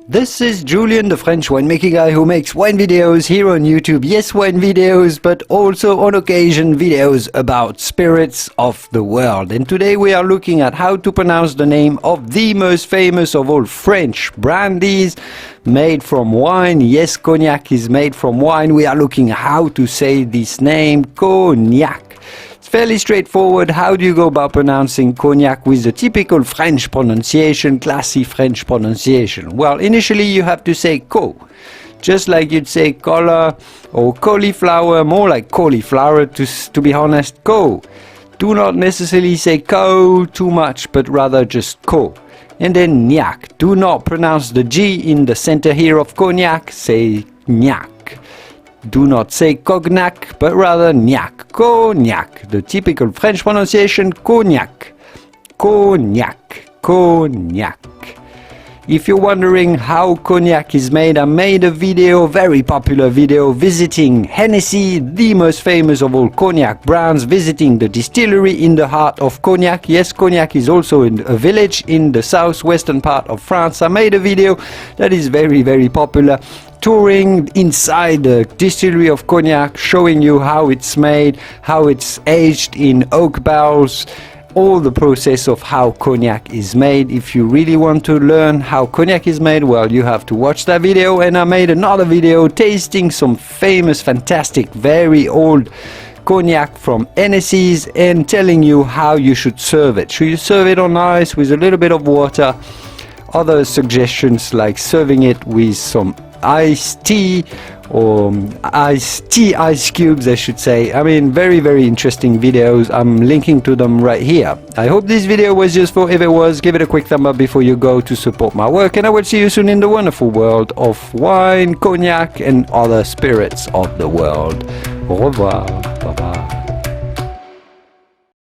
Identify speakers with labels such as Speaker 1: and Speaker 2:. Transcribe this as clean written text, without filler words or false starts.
Speaker 1: This is Julien, the French winemaker guy who makes wine videos here on YouTube. Yes, wine videos, but also on occasion videos about spirits of the world. And today we are looking at how to pronounce the name of the most famous of all French brandies made from wine. Yes, Cognac is made from wine. We are looking at how to say this name, Cognac. Fairly straightforward. How do you go about pronouncing Cognac with the typical French pronunciation, classy French pronunciation? Well, initially you have to say co, just like you'd say collar or cauliflower, more like cauliflower to be honest, co. Do not necessarily say co too much, but rather just co. And then Gnac. Do not pronounce the G in the center here of Cognac, say Gnac. Do not say Cognac, but rather Gnac. Cognac. The typical French pronunciation, Cognac. Cognac. Cognac. If you're wondering how Cognac is made, I made a video, very popular video, visiting Hennessy, the most famous of all Cognac brands, visiting the distillery in the heart of Cognac. Yes, Cognac is also in a village in the southwestern part of France. I made a video that is very, very popular, touring inside the distillery of Cognac, showing you how it's made, how it's aged in oak barrels, all the process of how Cognac is made. If you really want to learn how Cognac is made, well, you have to watch that video. And I made another video tasting some famous, fantastic, very old Cognac from Hennessy's and telling you how you should serve it. Should you serve it on ice with a little bit of water? Other suggestions like serving it with some iced tea or ice cubes, I should say. I mean, very, very interesting videos. I'm linking to them right here. I hope this video was useful. If it was, give it a quick thumb up before you go to support my work, and I will see you soon in the wonderful world of wine, cognac, and other spirits of the world. Au revoir. Bye bye.